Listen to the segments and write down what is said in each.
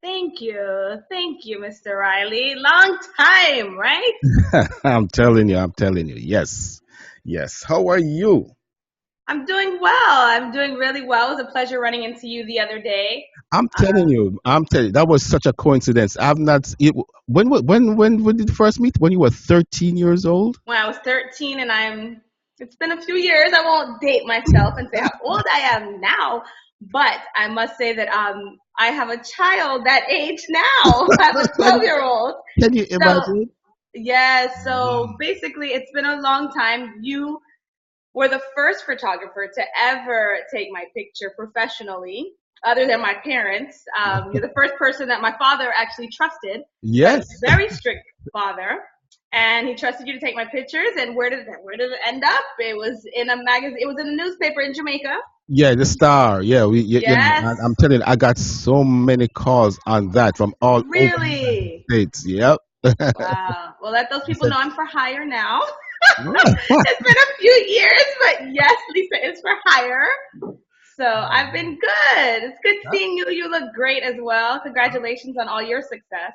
Thank you, Mr. Riley. Long time, right? I'm telling you. Yes. Yes. How are you? I'm doing well. I'm doing really well. It was a pleasure running into you the other day. I'm telling you, that was such a coincidence. I've not, when did you first meet? When you were 13 years old? When I was 13, and it's been a few years. I won't date myself and say how old I am now, but I must say that I have a child that age now. I have a can, 12-year-old. can you So, imagine? yeah, so Wow. basically, it's been a long time. You were the first photographer to ever take my picture professionally, other than my parents. You're the first person that my father actually trusted. He has a Yes. very strict father, and he trusted you to take my pictures. And where did it end up? It was in a magazine. It was in a newspaper in Jamaica. Yeah, the star. Yeah, Yes, I'm telling you, I got so many calls on that from all over the United really. States. Yep. Wow. Well, let those I people said, know I'm for hire now. "Ah." It's been a few years, but yes, Lisa is for hire. So I've been good. It's good seeing you. You look great as well. Congratulations on all your success.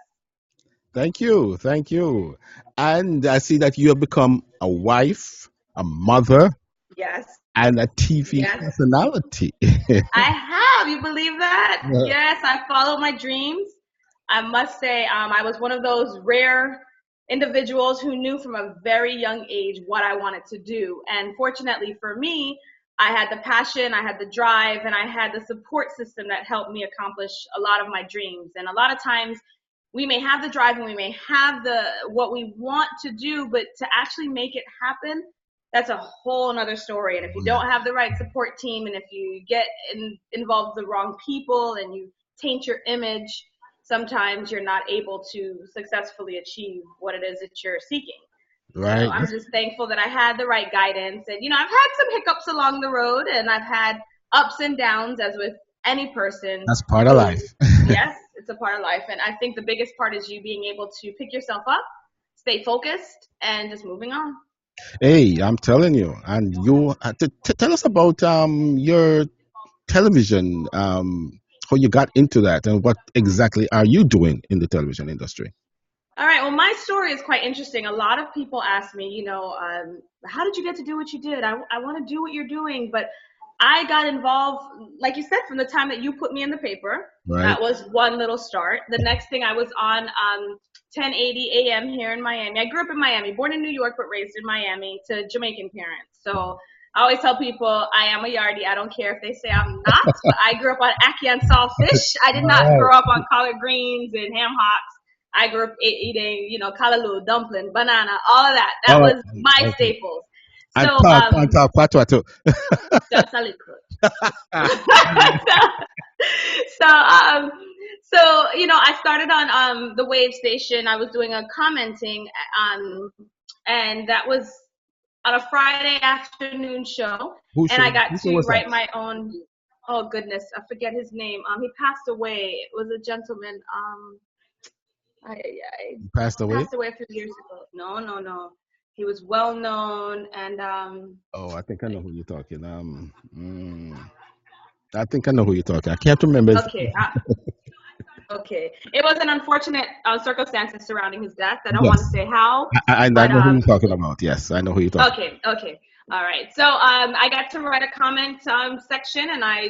Thank you. Thank you. And I see that you have become a wife, a mother, Yes. and a TV Yes. personality. I have. You believe that? Yes, I followed my dreams. I must say, I was one of those rare individuals who knew from a very young age what I wanted to do. And fortunately for me, I had the passion, I had the drive, and I had the support system that helped me accomplish a lot of my dreams. And a lot of times we may have the drive and we may have the what we want to do, but to actually make it happen, that's a whole another story. And if you don't have the right support team, and if you get involved with the wrong people and you taint your image, sometimes you're not able to successfully achieve what it is that you're seeking. So Right? I'm just thankful that I had the right guidance. And, I've had some hiccups along the road, and I've had ups and downs, as with any person That's part of who, life. yes, it's a part of life. And I think the biggest part is you being able to pick yourself up, stay focused, and just moving on. Hey, I'm telling you. And you tell us about your television, how you got into that, and what exactly are you doing in the television industry? All right. Well, my story is quite interesting. A lot of people ask me, how did you get to do what you did? I want to do what you're doing, but I got involved, like you said, from the time that you put me in the paper. Right? That was one little start. The next thing I was on 1080 AM here in Miami. I grew up in Miami, born in New York, but raised in Miami to Jamaican parents. So I always tell people I am a yardie. I don't care if they say I'm not, but I grew up on ackee and saltfish. I did not Right. grow up on collard greens and ham hocks. I grew up eating, kalaloo, dumpling, banana, all of that. That Oh, was my okay. staples. And So, patois too. that's a liquid. so, um, I started on the Wave station. I was doing a commenting, and that was on a Friday afternoon show, Who and I show? got Who show to was that? write my own. Oh goodness, I forget his name. He passed away. It was a gentleman. He passed He away. passed away a few years ago. No, no, no. He was well known, and Oh, I think I know who you're talking. I think I know who you're talking. I can't remember. okay, okay. It was an unfortunate circumstances surrounding his death. I don't want to Yes, say how, I but know who you're talking about. Yes, I know who you're talking. okay, okay. All right. So I got to write a comment section, and I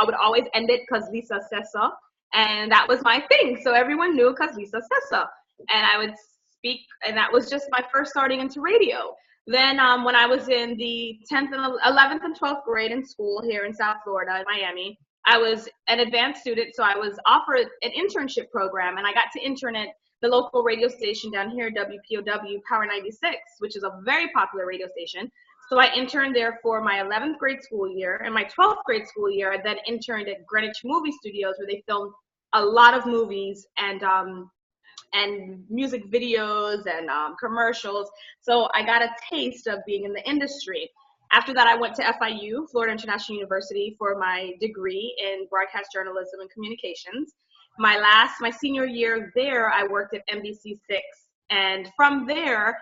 would always end it because Lisa says so, and that was my thing. So everyone knew because Lisa says so, and I would speak, and that was just my first starting into radio. Then when I was in the 10th and 11th and 12th grade in school here in South Florida, in Miami, I was an advanced student, so I was offered an internship program, and I got to intern at the local radio station down here, WPOW Power 96, which is a very popular radio station. So I interned there for my 11th grade school year. And my 12th grade school year, I then interned at Greenwich Movie Studios, where they filmed a lot of movies and music videos and commercials. So I got a taste of being in the industry. After that, I went to FIU, Florida International University, for my degree in broadcast journalism and communications. My senior year there, I worked at NBC6. And from there,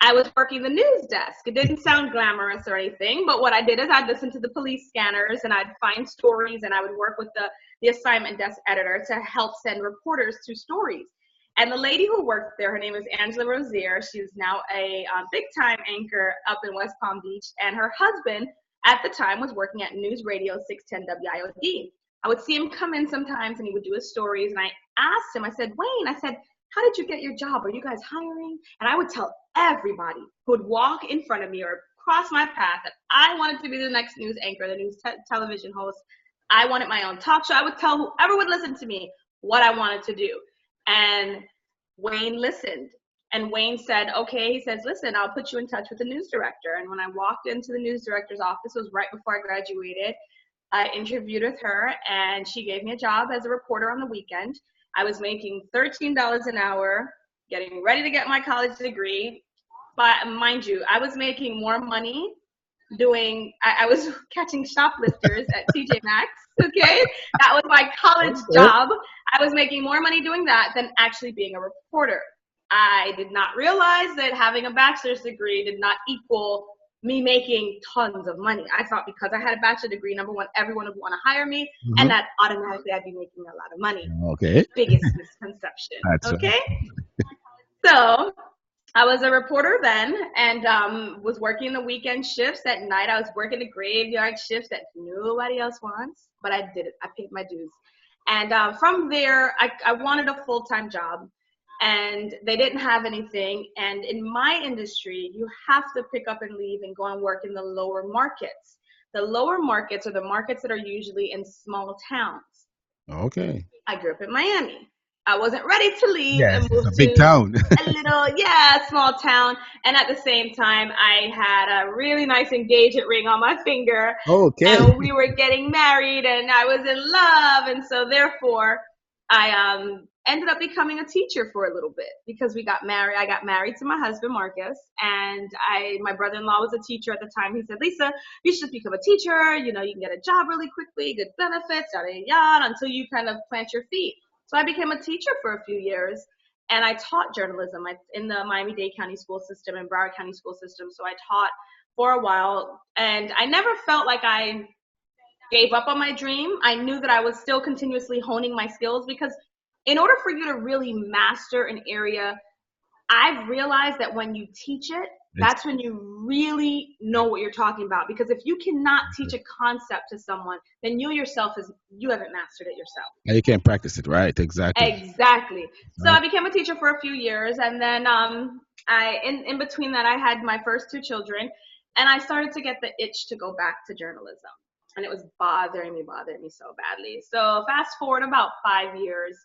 I was working the news desk. It didn't sound glamorous or anything, but what I did is I'd listen to the police scanners and I'd find stories, and I would work with the assignment desk editor to help send reporters to stories. And the lady who worked there, her name is Angela Rozier. She's now a big-time anchor up in West Palm Beach, and her husband at the time was working at News Radio 610 WIOD. I would see him come in sometimes, and he would do his stories, and I asked him, I said, Wayne, I said, how did you get your job? Are you guys hiring? And I would tell everybody who would walk in front of me or cross my path that I wanted to be the next news anchor, the news television host. I wanted my own talk show. I would tell whoever would listen to me what I wanted to do. And Wayne listened. And Wayne said, okay, he says, listen, I'll put you in touch with the news director. And when I walked into the news director's office, it was right before I graduated, I interviewed with her, and she gave me a job as a reporter on the weekend. I was making $13 an hour, getting ready to get my college degree. But mind you, I was making more money I was catching shoplifters at TJ Maxx, okay? That was my college job. I was making more money doing that than actually being a reporter. I did not realize that having a bachelor's degree did not equal me making tons of money. I thought because I had a bachelor's degree, number one, everyone would want to hire me, and that automatically I'd be making a lot of money. Okay. Biggest misconception. Okay? So I was a reporter then, and was working the weekend shifts at night. I was working the graveyard shifts that nobody else wants, but I did it. I paid my dues. And from there, I wanted a full-time job. And they didn't have anything. And in my industry, you have to pick up and leave and go and work in the lower markets. The lower markets are the markets that are usually in small towns. Okay. I grew up in Miami. I wasn't ready to leave and move to a big town. a little, small town. And at the same time, I had a really nice engagement ring on my finger. Okay. And we were getting married, and I was in love. And so therefore, I ended up becoming a teacher for a little bit because we got married. I got married to my husband, Marcus, and my brother-in-law was a teacher at the time. He said, Lisa, you should just become a teacher. You know, you can get a job really quickly, good benefits, yada, yada, yada, until you kind of plant your feet. So I became a teacher for a few years, and I taught journalism in the Miami-Dade County school system and Broward County school system. So I taught for a while, and I never felt like I gave up on my dream. I knew that I was still continuously honing my skills because in order for you to really master an area, I've realized that when you teach it, that's when you really know what you're talking about. Because if you cannot teach a concept to someone, then you haven't mastered it yourself. And you can't practice it, right? Exactly. Exactly. So I became a teacher for a few years, and then in between that, I had my first two children, and I started to get the itch to go back to journalism. And it was bothering me so badly. So fast forward about 5 years,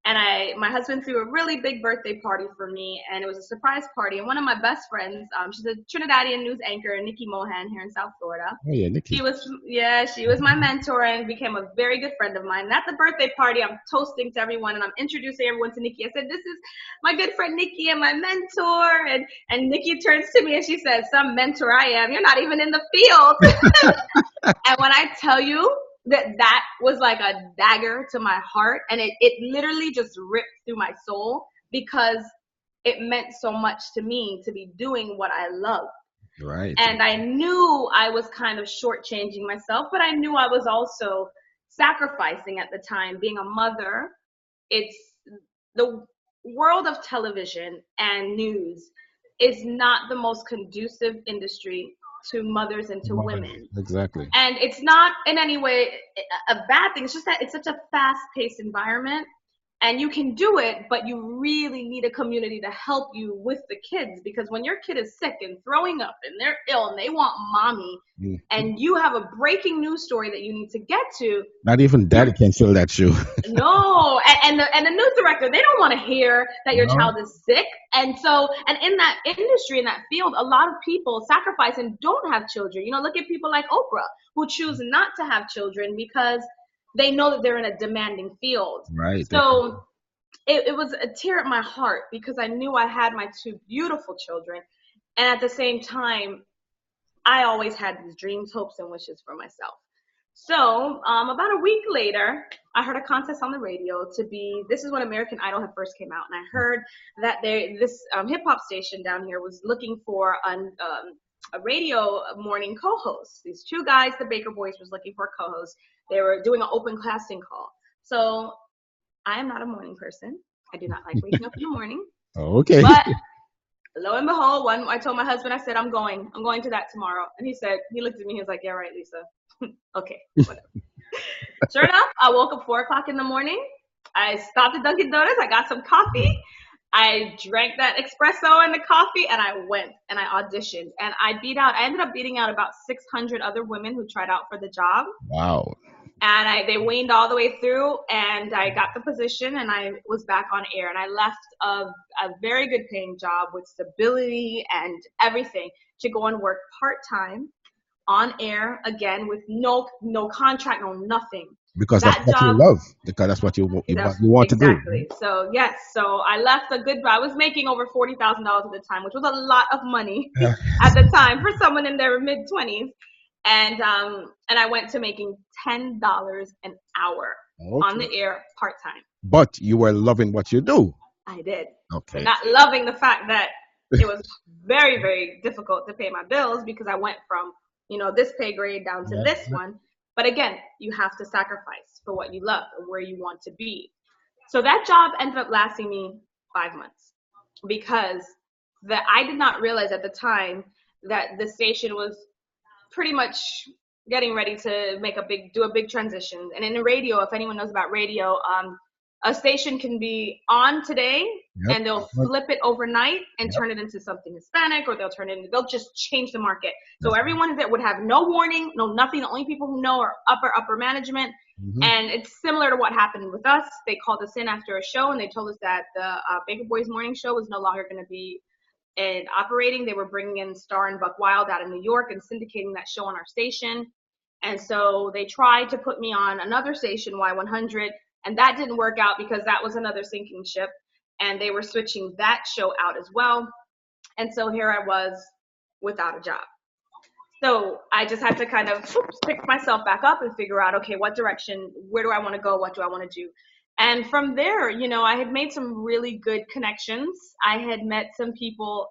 and my husband threw a really big birthday party for me, and it was a surprise party. And one of my best friends, she's a Trinidadian news anchor, Nikki Mohan, here in South Florida. Oh yeah, Nikki. She was my mentor and became a very good friend of mine. And at the birthday party, I'm toasting to everyone, and I'm introducing everyone to Nikki. I said, "This is my good friend Nikki and my mentor." And Nikki turns to me and she says, "Some mentor I am. You're not even in the field." And when I tell you that was like a dagger to my heart, and it literally just ripped through my soul because it meant so much to me to be doing what I love. Right. And I knew I was kind of shortchanging myself, but I knew I was also sacrificing at the time. Being a mother, it's the world of television and news is not the most conducive industry to mothers and to women. Exactly. And it's not in any way a bad thing. It's just that it's such a fast-paced environment, and you can do it, but you really need a community to help you with the kids, because when your kid is sick and throwing up and they're ill and they want mommy, and you have a breaking news story that you need to get to, not even daddy can fill that shoe. No, and the news director, they don't want to hear that your child is sick. And in that industry, in that field, a lot of people sacrifice and don't have children. You know, look at people like Oprah, who choose not to have children because they know that they're in a demanding field. Right. So it was a tear at my heart because I knew I had my two beautiful children. And at the same time, I always had these dreams, hopes, and wishes for myself. So about a week later, I heard a contest on the radio this is when American Idol had first came out, and I heard that this hip hop station down here was looking for a radio morning co-host. These two guys, the Baker Boys, was looking for a co-host. They were doing an open casting call. So I am not a morning person. I do not like waking up in the morning. Okay. But lo and behold, I told my husband, I said, I'm going to that tomorrow. And he looked at me, he was like, yeah, right, Lisa. Okay, whatever. Sure enough, I woke up 4:00 in the morning. I stopped at Dunkin' Donuts. I got some coffee. I drank that espresso and the coffee, and I went and I auditioned. And I ended up beating out about 600 other women who tried out for the job. Wow. And they waned all the way through, and I got the position, and I was back on air. And I left a very good paying job with stability and everything to go and work part-time on air again with no contract, no nothing. Because that's what you love. Because that's what you want to do. Exactly. So yes, so I left I was making over $40,000 at the time, which was a lot of money at the time for someone in their mid-20s. And I went to making $10 an hour on the air part-time. But you were loving what you do. I did. Okay. Not loving the fact that it was very, very difficult to pay my bills because I went from this pay grade down to this one. But again, you have to sacrifice for what you love and where you want to be. So that job ended up lasting me 5 months because I did not realize at the time that the station was pretty much getting ready to do a big transition. And in the radio, if anyone knows about radio, a station can be on today and they'll flip it overnight and turn it into something Hispanic, or they'll just change the market. So everyone that would have no warning, no nothing. The only people who know are upper management. Mm-hmm. And it's similar to what happened with us. They called us in after a show and they told us that the Baker Boys morning show was no longer going to be operating. They were bringing in Star and Buck Wild out of New York and syndicating that show on our station. And so they tried to put me on another station, Y100. And that didn't work out because that was another sinking ship. And they were switching that show out as well. And so here I was without a job. So I just had to kind of pick myself back up and figure out, okay, what direction, where do I want to go? What do I want to do? And from there, I had made some really good connections. I had met some people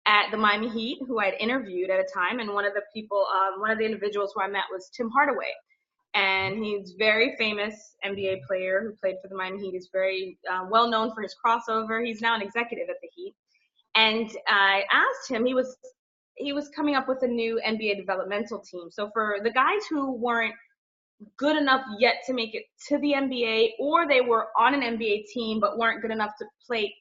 at the Miami Heat who I had interviewed at a time. And one of the individuals who I met was Tim Hardaway. And he's very famous NBA player who played for the Miami Heat. He's very well known for his crossover. He's now an executive at the Heat. And I asked him, he was coming up with a new NBA developmental team. So for the guys who weren't good enough yet to make it to the NBA, or they were on an NBA team but weren't good enough to play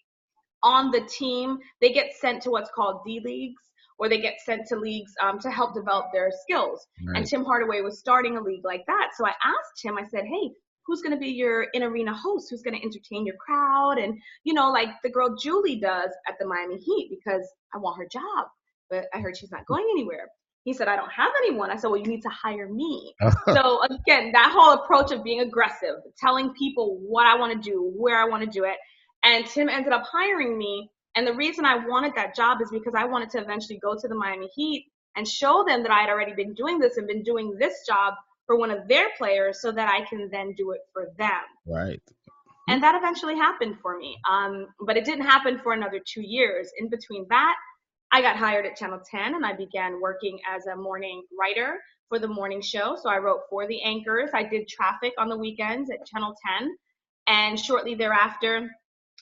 on the team, they get sent to what's called D-Leagues, or they get sent to leagues to help develop their skills. Right. And Tim Hardaway was starting a league like that. So I asked him, I said, hey, who's going to be your in-arena host? Who's going to entertain your crowd? And, like the girl Julie does at the Miami Heat, because I want her job. But I heard she's not going anywhere. He said, I don't have anyone. I said, well, you need to hire me. So again, that whole approach of being aggressive, telling people what I want to do, where I want to do it. And Tim ended up hiring me. And the reason I wanted that job is because I wanted to eventually go to the Miami Heat and show them that I had already been doing this and been doing this job for one of their players so that I can then do it for them. Right. And that eventually happened for me. But it didn't happen for another 2 years. In between that, I got hired at Channel 10 and I began working as a morning writer for the morning show. So I wrote for the anchors. I did traffic on the weekends at Channel 10. And shortly thereafter,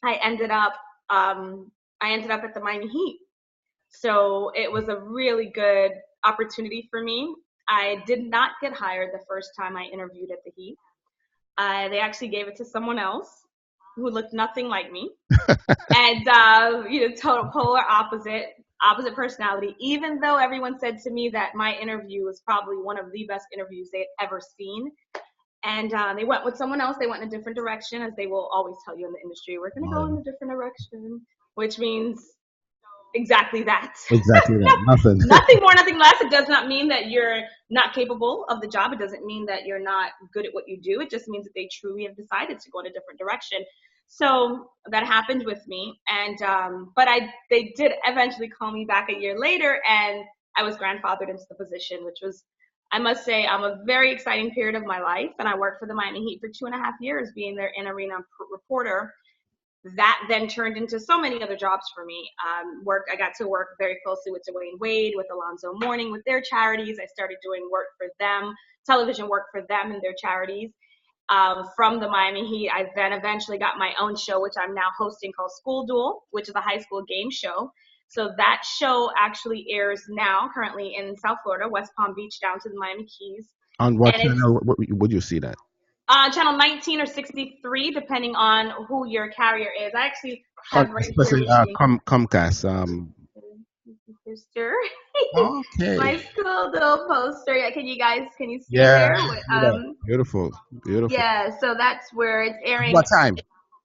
I ended up at the Miami Heat. So it was a really good opportunity for me. I did not get hired the first time I interviewed at the Heat. They actually gave it to someone else who looked nothing like me. And, total polar opposite personality, even though everyone said to me that my interview was probably one of the best interviews they had ever seen. And they went with someone else. They went in a different direction, as they will always tell you in the industry. We're going to go in a different direction, which means exactly that. Exactly that. Nothing. Nothing more, nothing less. It does not mean that you're not capable of the job. It doesn't mean that you're not good at what you do. It just means that they truly have decided to go in a different direction. So that happened with me. And but they did eventually call me back a year later, and I was grandfathered into the position, which was I must say, a very exciting period of my life, and I worked for the Miami Heat for 2.5 years, being their in-arena reporter. That then turned into so many other jobs for me. I got to work very closely with Dwayne Wade, with Alonzo Mourning, with their charities. I started doing work for them, television work for them and their charities. From the Miami Heat, I then eventually got my own show, which I'm now hosting, called School Duel, which is a high school game show. So that show actually airs now, currently in South Florida, West Palm Beach, down to the Miami Keys. On what And it's channel would you see that? channel 19 or 63, depending on who your carrier is. I actually have right here Especially with me. Comcast. Poster. Okay. My school duel poster. Yeah, can you see it Yeah. there? Beautiful. Beautiful. Yeah, so that's where it's airing. What time?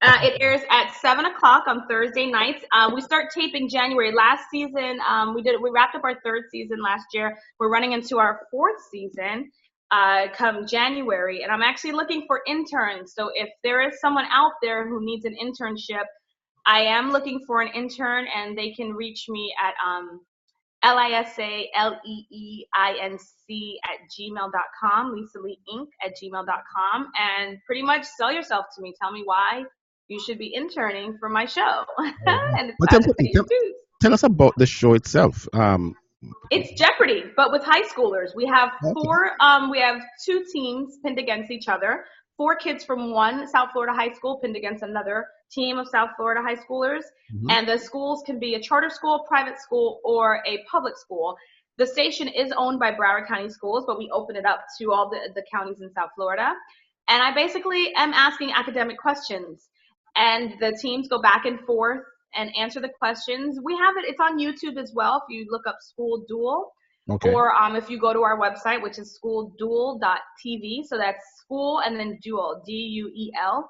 It airs at 7 o'clock on Thursday nights. We start taping January. Last season, we wrapped up our third season last year. We're running into our fourth season come January, and I'm actually looking for interns. So if there is someone out there who needs an internship, I am looking for an intern, and they can reach me at LisaLeinc LisaLeeInc@gmail.com, and pretty much sell yourself to me. Tell me why you should be interning for my show. And it's But time to pay your dues. tell us about the show itself. It's Jeopardy, but with high schoolers. We have Okay. we have two teams pinned against each other. Four kids from one South Florida high school pinned against another team of South Florida high schoolers. Mhm. And the schools can be a charter school, private school, or a public school. The station is owned by Broward County Schools, but we open it up to all the counties in South Florida. And I basically am asking academic questions. And the teams go back and forth and answer the questions. We have it's on YouTube as well if you look up School Duel. Okay. Or if you go to our website, which is schoolduel.tv. So that's school and then duel, DUEL.tv.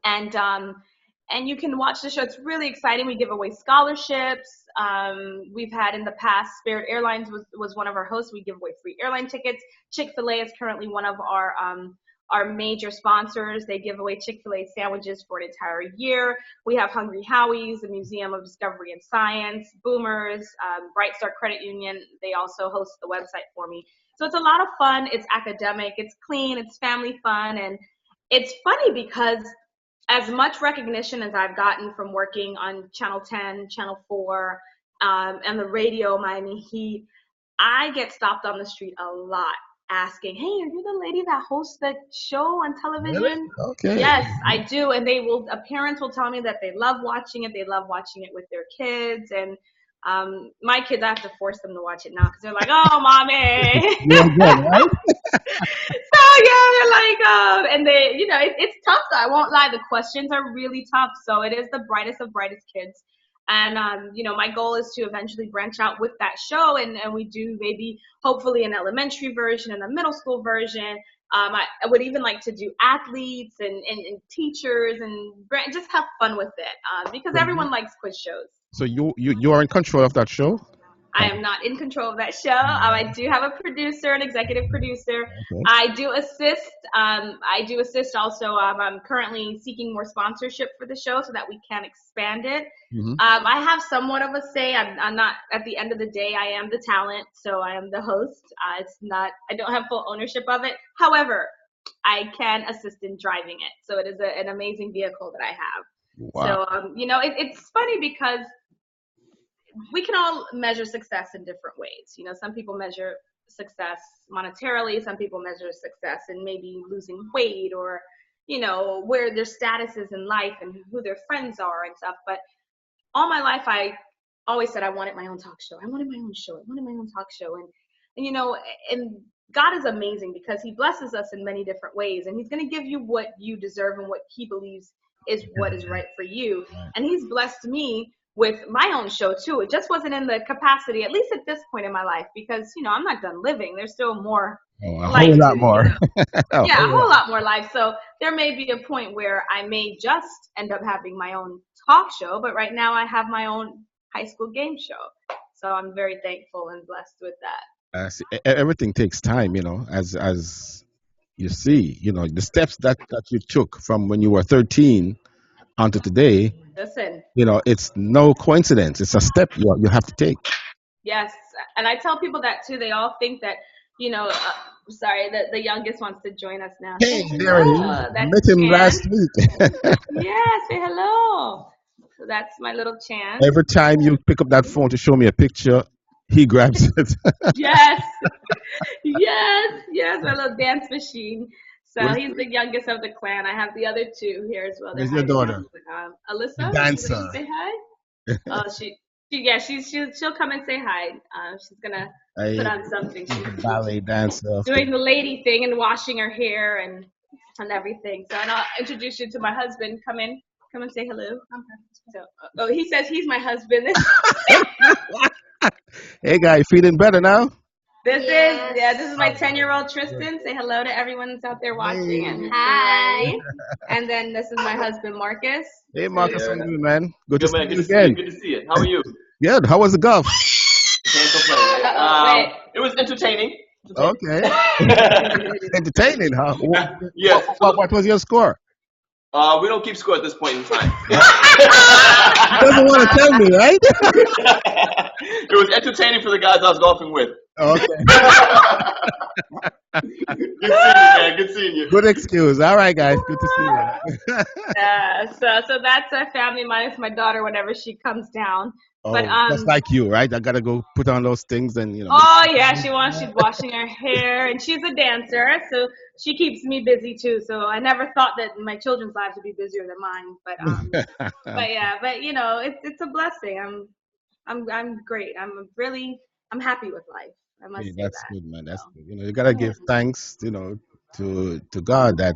And you can watch the show. It's really exciting. We give away scholarships. We've had in the past, Spirit Airlines was one of our hosts. We give away free airline tickets. Chick-fil-A is currently one of our major sponsors. They give away Chick-fil-A sandwiches for an entire year. We have Hungry Howie's, the Museum of Discovery and Science, Boomers, Bright Star Credit Union. They also host the website for me. So it's a lot of fun. It's academic. It's clean. It's family fun. And it's funny because as much recognition as I've gotten from working on Channel 10, Channel 4, and the radio, Miami Heat, I get stopped on the street a lot asking, "Hey, are you the lady that hosts the show on television?" Really? Okay. Yes, I do. And parents will tell me that they love watching it. They love watching it with their kids. And my kids, I have to force them to watch it now because they're like, "Oh, mommy." You're good, right? So yeah, they're like, and it's tough though. I won't lie. The questions are really tough. So it is the brightest of brightest kids. And, my goal is to eventually branch out with that show. And we do maybe hopefully an elementary version and a middle school version. I would even like to do athletes and teachers and just have fun with it because everyone likes quiz shows. So you are in control of that show? I am not in control of that show. I do have a producer, an executive producer. Okay. I do assist also. I'm currently seeking more sponsorship for the show so that we can expand it. Mhm. I have somewhat of a say. I'm not, at the end of the day, I am the talent, so I am the host. I don't have full ownership of it. However, I can assist in driving it. So it is an amazing vehicle that I have. Wow. So, it's funny because we can all measure success in different ways. Some people measure success monetarily. Some people measure success in maybe losing weight or, where their status is in life and who their friends are and stuff. But all my life, I always said I wanted my own talk show. I wanted my own show. I wanted my own talk show. And God is amazing because he blesses us in many different ways. And he's going to give you what you deserve and what he believes is what is right for you. And he's blessed me with my own show too. It just wasn't in the capacity, at least at this point in my life, because I'm not done living. There's still more. A whole lot more. A whole lot more life. So there may be a point where I may just end up having my own talk show, but right now I have my own high school game show. So I'm very thankful and blessed with that. Everything takes time, as you see, the steps that you took from when you were 13 onto today. Listen. It's no coincidence. It's a step you have to take. Yes, and I tell people that too. They all think that, sorry, that the youngest wants to join us now. Hey, Say there he is. hello. That's Met him last Chan. week. Yeah, say hello. So that's my little Chan. Every time you pick up that phone to show me a picture, he grabs it. Yes, yes, my little dance machine. So Where's, he's the youngest of the clan. I have the other two here as well. They're where's your hiding out. daughter? The Alyssa, would you like to dancer. say hi? Oh, yeah, she'll come and say hi. She's gonna put I, on something. she's She's the ballet dancer of the. doing the lady thing and washing her hair and everything. So, and I'll introduce you to my husband. Come and say hello. So, oh, he says he's my husband. Hey, guy, feeling better now? This is my Oh, 10-year-old good. Tristan. Say hello to everyone that's out there watching. Hey, And hi. And then this is my husband Marcus. hey, Hey Marcus, how you there. doing, man? Good to Good see man. Good you to see you. again. Good to see you. How are you? Good. How was the golf? Can't complain. Wait. It was entertaining. Okay. Entertaining, huh? Yes. What was your score? We don't keep score at this point in time. He doesn't want to tell me, right? It was entertaining for the guys I was golfing with. Okay. Good seeing you, man. Good seeing you. Good excuse. All right, guys. Good to see you. So that's our family minus my daughter whenever she comes down. But Oh, just like you, right? I gotta go put on those things and oh yeah, she's washing her hair and she's a dancer, so she keeps me busy too. So I never thought that my children's lives would be busier than mine. But it's a blessing. I'm great. I'm happy with life. I must Hey, say that's that. good, man. That's So good. You gotta give thanks, to God that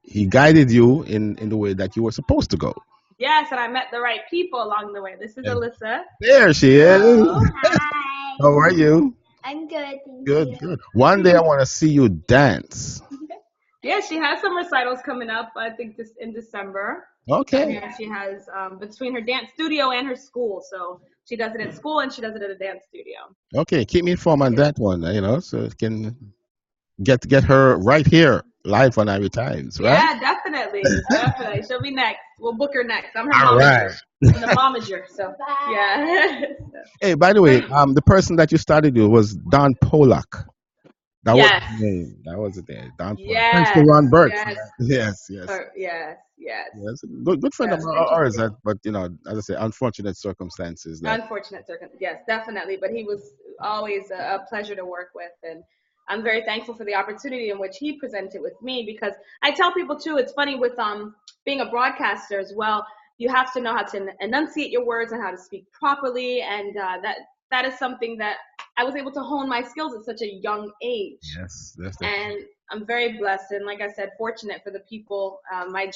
He guided you in the way that you were supposed to go. yes, and I met the right people along the way. This is And Alyssa. there she Hello. is. Hi. How are you? I'm good, thank Good, you. good. One day I want to see you dance. Yeah, she has some recitals coming up. I think this in December. Okay. And she has between her dance studio and her school. So she does it at school and she does it at a dance studio. Okay. Keep me informed on that one. So it can get her right here live on Irie Times, right? Yeah, definitely. Definitely. She'll be next. We'll book her next. I'm her All right. momager. I'm the momager. So yeah. Hey, by the way, the person that you started with was Don Polak. That was Yes. his name. That was it there. Don Polak. Thanks to Yes. Ron Burke. Yes. Yes, yes. Yes. Yes. Yes. Good friend of Yes. ours, but as I say, unfortunate circumstances that. Unfortunate circumstance. Yes, definitely. But he was always a pleasure to work with, and I'm very thankful for the opportunity in which he presented with me. Because I tell people too, it's funny with being a broadcaster as well. You have to know how to enunciate your words and how to speak properly, and that is something that I was able to hone my skills at such a young age. Yes, that's And I'm very blessed and, like I said, fortunate for the people. My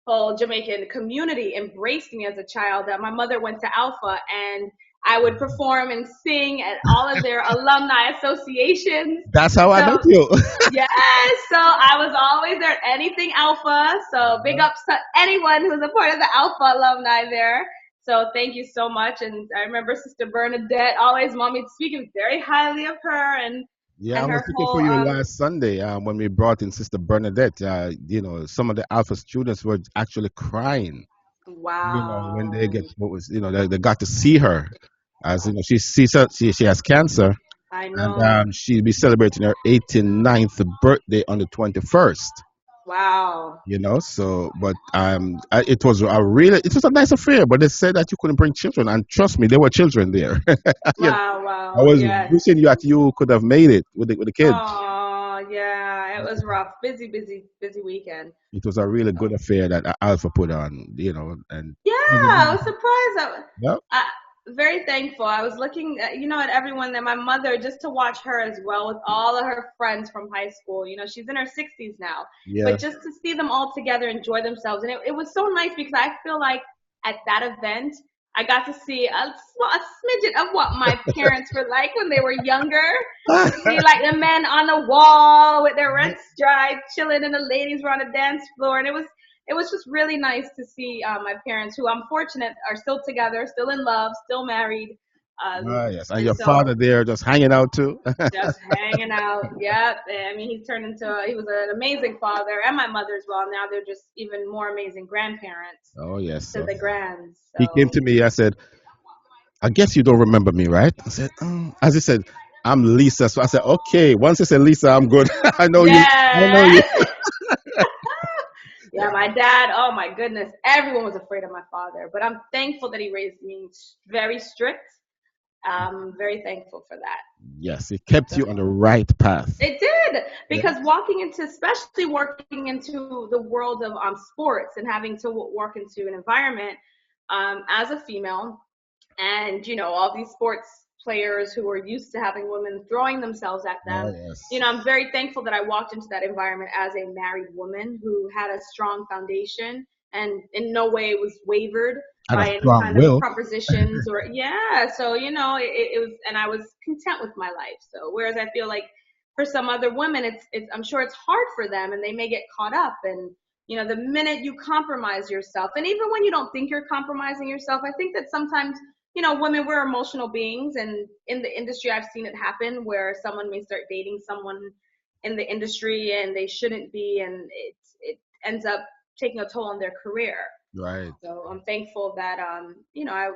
whole Jamaican community embraced me as a child. My mother went to Alpha, and I would perform and sing at all of their alumni associations. That's how I met you. Yes, so I was always there at anything Alpha. So big ups to anyone who's a part of the Alpha alumni there. So thank you so much. And I remember Sister Bernadette always mommy speaking very highly of her and Yeah, I was her looking for whole you last Sunday when we brought in Sister Bernadette. Some of the Alpha students were actually crying. When they get wow. what was they got to see her, as she has cancer, I and know. she'll be celebrating her 89th birthday on the 21st. Wow. So but it was a nice affair, but they said that you couldn't bring children, and trust me, there were children there. you know, Wow, I wow. was Yes. wishing you could have made it with the kids. Oh, yeah. It was rough. Busy, busy, busy weekend. It was a really good affair that Alpha put on, and Yeah, I was surprised. yeah, Very thankful. I was looking at everyone that my mother, just to watch her as well with all of her friends from high school. She's in her 60s now, but yes, just to see them all together enjoy themselves. And it was so nice because I feel like at that event, I got to see a smidget of what my parents were like when they were younger. To see like the men on the wall with their red stripes chilling and the ladies were on the dance floor. And it was just really nice to see my parents, who I'm fortunate are still together, still in love, still married. yes, and And your so father there just hanging out too. just hanging out. Yep. I mean, he was an amazing father, and my mother as well. Now they're just even more amazing grandparents Oh yes, to so the grands. he came So to me. I said, I guess you don't remember me, right? I said, as he said, I'm Lisa. So I said, okay. Once he said Lisa, I'm good. I know you. I know you. Yeah. Yeah, my dad, oh my goodness, everyone was afraid of my father, but I'm thankful that he raised me very strict. Very thankful for that. Yes, it kept So you on the right path. it did, Yeah. because walking into, especially working into the world of sports and having to work into an environment as a female, and all these sports players who are used to having women throwing themselves at Oh, them. yes. I'm very thankful that I walked into that environment as a married woman who had a strong foundation and in no way was wavered And a by any strong kind of will. propositions or so it was, and I was content with my life. So whereas I feel like for some other women it's I'm sure it's hard for them and they may get caught up, and the minute you compromise yourself, and even when you don't think you're compromising yourself, I think that sometimes women, we're emotional beings, and in the industry, I've seen it happen where someone may start dating someone in the industry and they shouldn't be, and it ends up taking a toll on their career. Right. So I'm thankful that I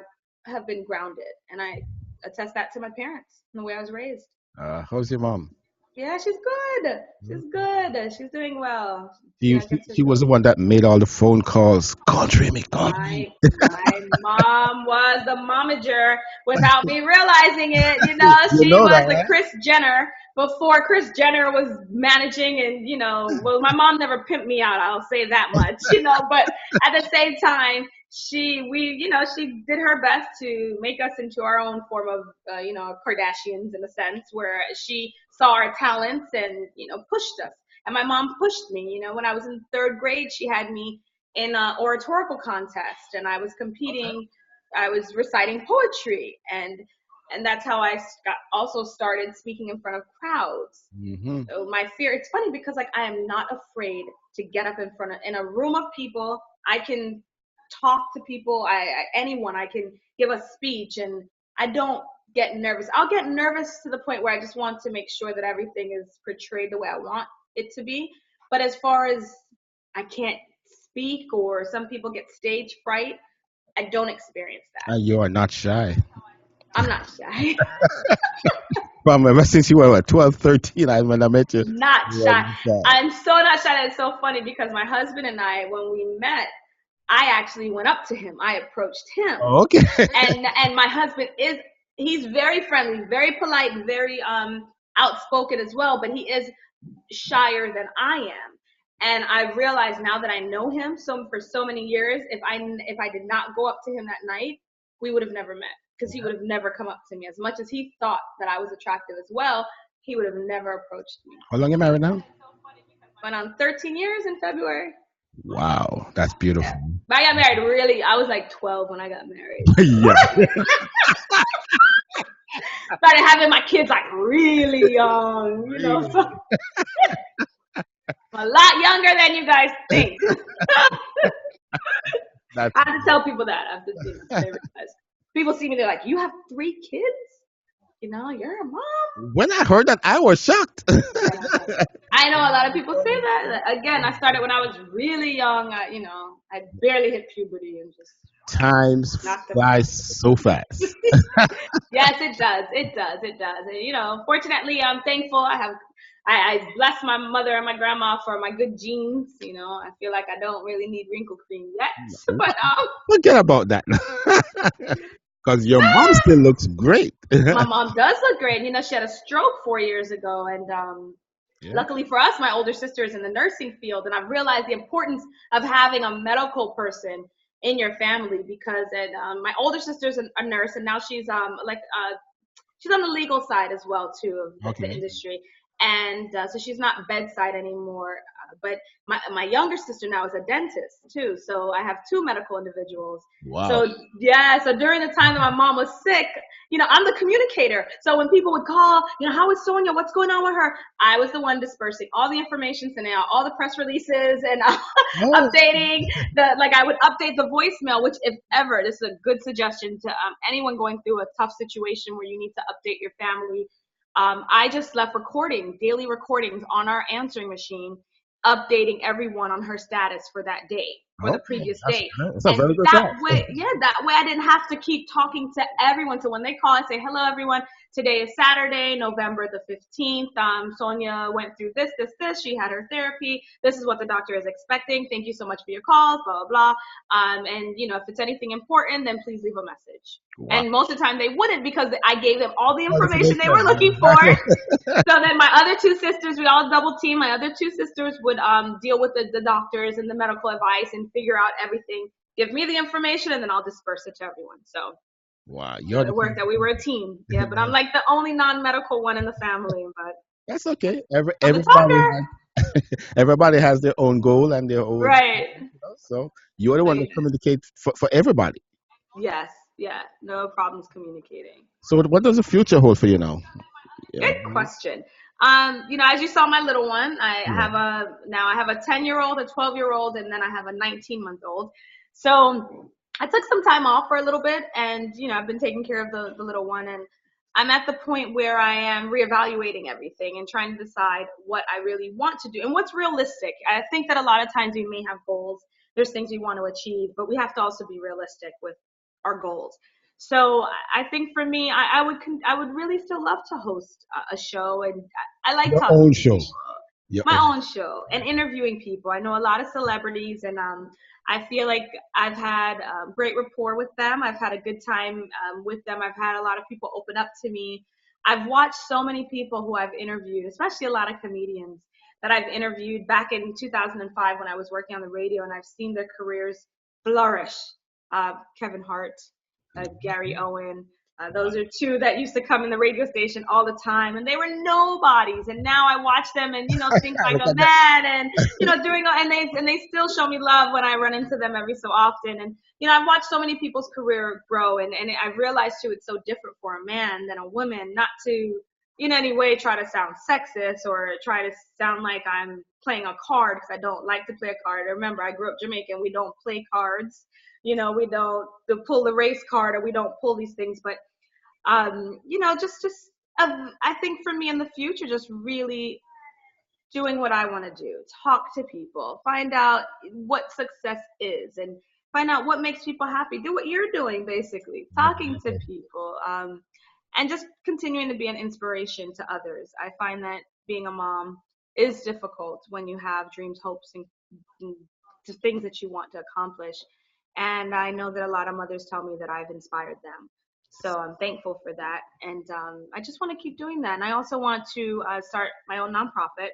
have been grounded, and I attest that to my parents and the way I was raised. How's your mom? Yeah, she's good. She's good. She's doing well. She, Yeah, she, gets her she was the one that made all the phone calls. Country me, country me. My mom was the momager without me realizing it. You She know that, was the right? Kris Jenner before Kris Jenner was managing, and well, my mom never pimped me out. I'll say that much. But at the same time, she did her best to make us into our own form of Kardashians in a sense, where she saw our talents and pushed us. And my mom pushed me. When I was in third grade, she had me in an oratorical contest, and I was Okay. competing. I was reciting poetry, and that's how I also started speaking in front of crowds. Mm-hmm. So my fear, it's funny because like I am not afraid to get up in a room of people. I can talk to people, anyone. I can give a speech, and I don't get nervous. I'll get nervous to the point where I just want to make sure that everything is portrayed the way I want it to be. But as far as I can't speak, or some people get stage fright, I don't experience that. And you are not shy. I'm not shy. From ever since you were what, 12, 13, when I met you, Not you were shy. not shy. I'm so not shy. It's so funny because my husband and I, when we met, I actually went up to him. I approached him. Oh, okay. And my husband he's very friendly, very polite, very outspoken as well, but he is shyer than I am. And I realize now that I know him for so many years, if I did not go up to him that night, we would have never met, because he would have never come up to me. As much as he thought that I was attractive as well, he would have never approached me. How long you married now? Went on 13 years in February. Wow, that's beautiful. Yeah. But I got married I was like 12 when I got married. Yeah. Started having my kids like really young, so I'm a lot younger than you guys think. That's I have to tell people that. I have to people see me, they're like, "You have 3 kids? You're a mom?" when I heard that, I was shocked. I know a lot of people say that. Again, I started when I was really young. I barely hit puberty and just Times knocked them out. flies so fast. Yes, it does. It does. It does. And, fortunately, I'm thankful. I bless my mother and my grandma for my good genes. I feel like I don't really need wrinkle cream yet, but Forget about that. Because your mom still looks great. my mom does look great. She had a stroke 4 years ago, and Yeah. luckily for us, my older sister is in the nursing field, and I've realized the importance of having a medical person in your family, because my older sister's a nurse, and now she's she's on the legal side as well too of the Okay. industry, and so she's not bedside anymore. But my younger sister now is a dentist too, so I have 2 medical individuals. Wow. So yeah, so during the time that my mom was sick, I'm the communicator. So when people would call, how is Sonia? What's going on with her? I was the one dispersing all the information, sending out all the press releases, and updating I would update the voicemail, which if ever, this is a good suggestion to anyone going through a tough situation where you need to update your family. I just left daily recordings on our answering machine, updating everyone on her status for that day. for the Okay, previous that's day. good. It's a And very good that job. way, that way I didn't have to keep talking to everyone. So when they call, I say, hello, everyone. Today is Saturday, November the 15th. Sonia went through this. She had her therapy. This is what the doctor is expecting. Thank you so much for your calls, blah, blah, blah. And, if it's anything important, then please leave a message. Wow. And most of the time they wouldn't, because I gave them all the All the information they were information, looking for. exactly. So then my other two sisters, we all double team. My other two sisters would deal with the doctors and the medical advice and figure out everything. Give me the information, and then I'll disperse it to everyone. So Wow, you're the it worked out. We were a team. Yeah, but I'm like the only non-medical one in the family. But That's okay. I'm the talker. Everybody has their own goal and their own, Right. so you're the one that communicate for everybody. Yes. Yeah. No problems communicating. So what does the future hold for you now? Good question. As you saw my little one, I have a 10-year-old, a 12-year-old, and then I have a 19-month-old. So I took some time off for a little bit, and I've been taking care of the little one, and I'm at the point where I am reevaluating everything and trying to decide what I really want to do and what's realistic. I think that a lot of times we may have goals. There's things we want to achieve, but we have to also be realistic with our goals. So I think for me, I would really still love to host a show, and I like Your talking own to show. people. Your My own. own show and interviewing people. I know a lot of celebrities, and I feel like I've had great rapport with them. I've had a good time with them. I've had a lot of people open up to me. I've watched so many people who I've interviewed, especially a lot of comedians that I've interviewed back in 2005 when I was working on the radio, and I've seen their careers flourish. Kevin Hart, Gary Owen. Those are two that used to come in the radio station all the time, and they were nobodies. And now I watch them, and think like Look a at that. man, and doing, and they still show me love when I run into them every so often. And I've watched so many people's career grow, and I've realized too it's so different for a man than a woman. Not to in any way try to sound sexist or try to sound like I'm playing a card, because I don't like to play a card. Remember, I grew up Jamaican. We don't play cards. We don't pull the race card, or we don't pull these things. But I think for me in the future, just really doing what I want to do, talk to people, find out what success is, and find out what makes people happy. Do what you're doing, basically, talking to people, and just continuing to be an inspiration to others. I find that being a mom is difficult when you have dreams, hopes, and things that you want to accomplish. And I know that a lot of mothers tell me that I've inspired them. So I'm thankful for that. And I just want to keep doing that. And I also want to start my own nonprofit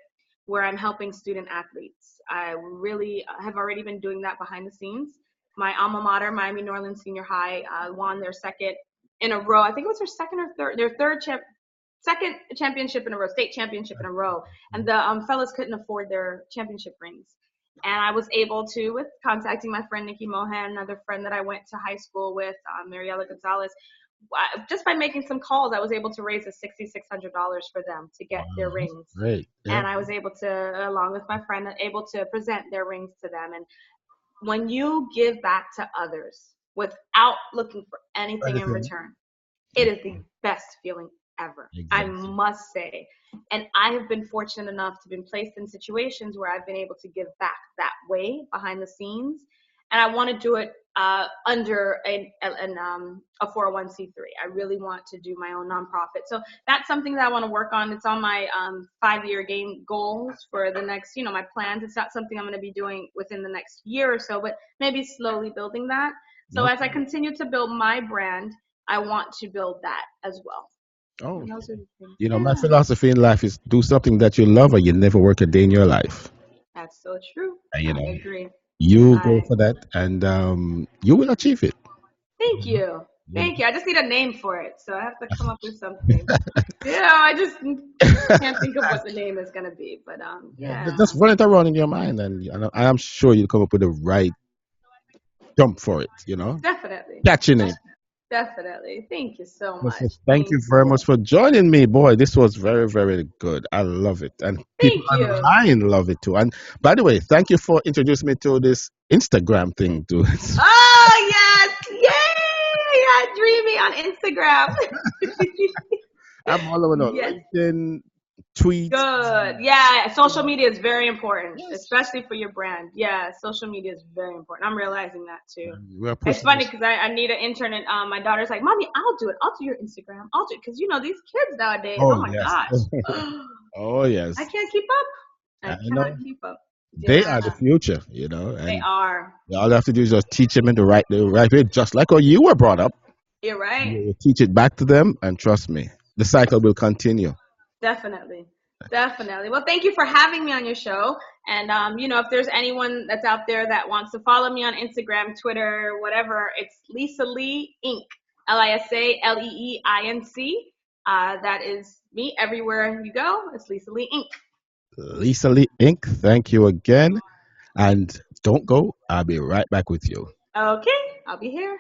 where I'm helping student athletes. I really have already been doing that behind the scenes. My alma mater, Miami Norland Senior High, won their second in a row. I think it was their second or third, second championship in a row, state championship in a row. And the fellas couldn't afford their championship rings. And I was able to, with contacting my friend Nikki Mohan, another friend that I went to high school with, Mariela Gonzalez, just by making some calls, I was able to raise $6,600 for them to get their rings. Great. Yeah. And I was able to, along with my friend, able to present their rings to them. And when you give back to others without looking for anything in return, it is the best feeling ever. Exactly. I must say. And I have been fortunate enough to be placed in situations where I've been able to give back that way behind the scenes. And I want to do it under a 401c3. I really want to do my own nonprofit. So that's something that I want to work on. It's on my 5-year game goals for the next, my plans. It's not something I'm going to be doing within the next year or so, but maybe slowly building that. So as I continue to build my brand, I want to build that as well. Oh, my philosophy in life is do something that you love, or you never work a day in your life. That's so true. I agree. You go for that, and you will achieve it. Thank you. Thank you. I just need a name for it, so I have to come up with something. I just can't think of what the name is going to be, but just run it around in your mind, and I am sure you'll come up with the right jump for it. Definitely. Catching it. Definitely. Thank you so much. Thank you very much for joining me. Boy, this was very, very good. I love it. And people online love it too. And by the way, thank you for introducing me to this Instagram thing too. Oh, yes. Yay. Yeah, Dreamy on Instagram. I'm all over LinkedIn, tweet. Good. Yeah, social media is very important, especially for your brand. Yeah, social media is very important. I'm realizing that too. We're It's pushing funny this. because I need an intern, and my daughter's like, "Mommy, I'll do it. I'll do your Instagram. I'll do it." Because these kids nowadays, Oh oh my yes. gosh, Oh I yes. can't keep up. I I cannot know. keep up. They Yeah, are the future, they and are. all you have to do is just teach them in the right way, just like how you were brought up. You're right. You will teach it back to them, and trust me, the cycle will continue. Definitely. Definitely. Well, thank you for having me on your show. And, if there's anyone that's out there that wants to follow me on Instagram, Twitter, whatever, it's LisaLee Inc. LisaLeeinc. That is me everywhere you go. It's LisaLee Inc. LisaLee Inc. Thank you again, and don't go. I'll be right back with you. Okay, I'll be here.